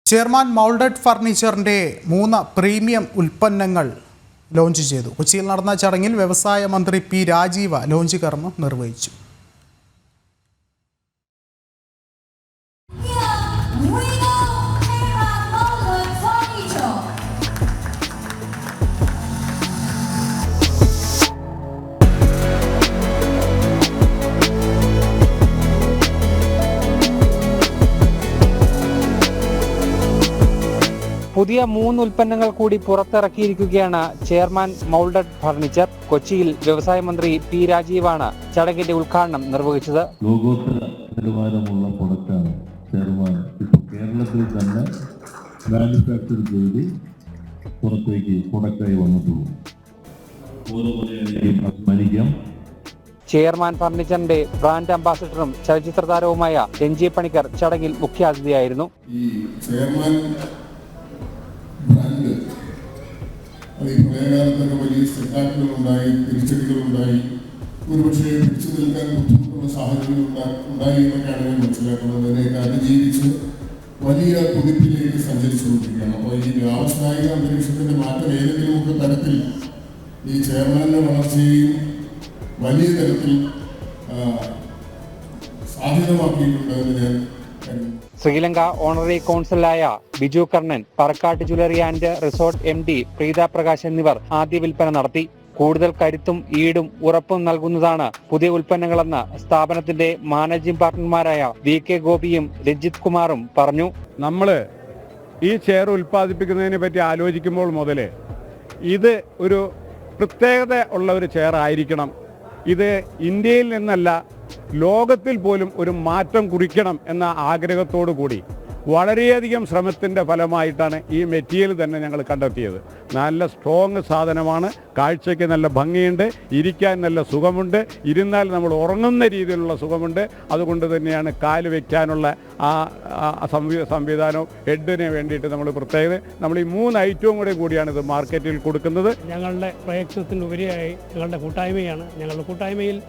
Chairman moulded ഫർണിച്ചറിന്റെ 3 premium ഉൽപ്പന്നങ്ങൾ launch ചെയ്തു. കൊച്ചിയിൽ നടന്ന ചടങ്ങിൽ വ്യവസായ മന്ത്രി പി രാജീവ ലോഞ്ച് കർമ്മം നിർവഹിച്ചു. പുതിയ 3 ഉൽപ്പന്നങ്ങൾ കൂടി പുറത്തിറക്കിയിരിക്കുകയാണ് ചെയർമാൻ മൗൾഡഡ് ഫർണിച്ചർ. കൊച്ചിയിൽ വ്യവസായ മന്ത്രി പി രാജീവാണ് ചടങ്ങിന്റെ ഉദ്ഘാടനം നിർവഹിച്ചത്. ലോകോത്തര നിലവാരമുള്ള പ്രൊഡക്റ്റാണ് ചെയർമാൻ ഇപ്പോൾ കേരളത്തിൽ തന്നെ മാനുഫാക്ചർ ചെയ്ത് പുറത്തേക്ക് പ്രൊഡക്റ്റായി വന്നിട്ടുള്ളൂ. സ്മരിക്കാം. ചെയർമാൻ ഫർണിച്ചറിന്റെ ബ്രാൻഡ് അംബാസിഡറും ചലച്ചിത്ര താരവുമായ രഞ്ജി പണിക്കർ ചടങ്ങിൽ മുഖ്യാതിഥിയായിരുന്നു. ബ്രാൻഡ് അത് ഈ പ്രളയകാലത്തൊക്കെ വലിയ സെറ്റാക്കുകളുണ്ടായി, തിരിച്ചടികളുണ്ടായി, ഒരുപക്ഷെ പിടിച്ചു നിൽക്കാൻ ബുദ്ധിമുട്ടുള്ള സാഹചര്യങ്ങൾ ഉണ്ടായി എന്നൊക്കെയാണ് ഞാൻ മനസ്സിലാക്കുന്നത്. അതിനെയൊക്കെ അതിജീവിച്ച് വലിയ കുതിപ്പിലേക്ക് സഞ്ചരിച്ചുകൊണ്ടിരിക്കുകയാണ്. അപ്പോൾ ഈ വ്യാവസായിക അന്തരീക്ഷത്തിൻ്റെ മാറ്റം ഏതെങ്കിലുമൊക്കെ തരത്തിൽ ഈ ചെയർമാൻ്റെ വളർച്ചയെയും വലിയ തരത്തിൽ സാധ്യതമാക്കിയിട്ടുണ്ട് എന്ന് ഞാൻ ശ്രീലങ്ക ഓണററി കൗൺസിലായ Biju Karnan, Parakkat jewellery and resort MD Preetha Prakash എന്നിവർ ആദ്യ വിൽപ്പന നടത്തി. കൂടുതൽ കരുത്തും ഈടും ഉറപ്പും നൽകുന്നതാണ് പുതിയ ഉൽപ്പന്നങ്ങളെന്ന് സ്ഥാപനത്തിന്റെ മാനേജിംഗ് പാർട്ണർമാരായ VK ഗോപിയും രഞ്ജിത് കുമാറും പറഞ്ഞു. നമ്മള് ഈ ചെയർ ഉൽപ്പാദിപ്പിക്കുന്നതിനെ പറ്റി ആലോചിക്കുമ്പോൾ മുതൽ ഇത് ഒരു പ്രത്യേകത ഉള്ള ഒരു ചെയർ ആയിരിക്കണം. ഇത് ഇന്ത്യയിൽ നിന്നല്ല, ലോകത്തിൽ പോലും ഒരു മാറ്റം കുറിക്കണം എന്ന ആഗ്രഹത്തോടു കൂടി വളരെയധികം ശ്രമത്തിൻ്റെ ഫലമായിട്ടാണ് ഈ മെറ്റീരിയൽ തന്നെ ഞങ്ങൾ കണ്ടെത്തിയത്. നല്ല സ്ട്രോങ് സാധനമാണ്, കാഴ്ചയ്ക്ക് നല്ല ഭംഗിയുണ്ട്, ഇരിക്കാൻ നല്ല സുഖമുണ്ട്, ഇരുന്നാൽ നമ്മൾ ഉറങ്ങുന്ന രീതിയിലുള്ള സുഖമുണ്ട്. അതുകൊണ്ട് തന്നെയാണ് കാല് വയ്ക്കാനുള്ള ആ സംവിധാനവും ഹെഡിന് വേണ്ടിയിട്ട് നമ്മൾ പ്രത്യേകത നമ്മൾ ഈ 3 ഐറ്റവും കൂടിയാണ് ഇത് മാർക്കറ്റിൽ കൊടുക്കുന്നത്. ഞങ്ങളുടെ പ്രയത്നത്തിനുപരിയായി ഞങ്ങളുടെ കൂട്ടായ്മയാണ്. ഞങ്ങളുടെ കൂട്ടായ്മയിൽ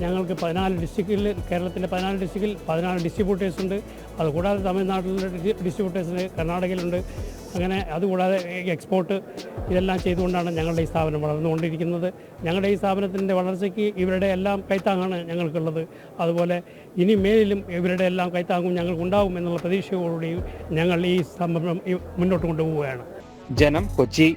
ഞങ്ങൾക്ക് 14 ഡിസ്ട്രിക്റ്റിൽ, കേരളത്തിലെ 14 ഡിസ്ട്രിക്റ്റിൽ 14 ഡിസ്ട്രിബ്യൂട്ടേഴ്സ് ഉണ്ട്. അതുകൂടാതെ തമിഴ്നാട്ടിലെ ഡിസ്ട്രിബ്യൂട്ടേഴ്സിന് കർണാടകയിലുണ്ട്. അങ്ങനെ അതുകൂടാതെ എക്സ്പോർട്ട് ഇതെല്ലാം ചെയ്തുകൊണ്ടാണ് ഞങ്ങളുടെ ഈ സ്ഥാപനം വളർന്നുകൊണ്ടിരിക്കുന്നത്. ഞങ്ങളുടെ ഈ സ്ഥാപനത്തിൻ്റെ വളർച്ചയ്ക്ക് ഇവരുടെ എല്ലാം കൈത്താങ്ങാണ് ഞങ്ങൾക്കുള്ളത്. അതുപോലെ ഇനി മേലിലും ഇവരുടെ എല്ലാം കൈത്താങ്ങും ഞങ്ങൾക്കുണ്ടാകും എന്നുള്ള പ്രതീക്ഷയോടുകൂടി ഞങ്ങൾ ഈ സംരംഭം മുന്നോട്ട് കൊണ്ടുപോവുകയാണ്. ജനം, കൊച്ചി.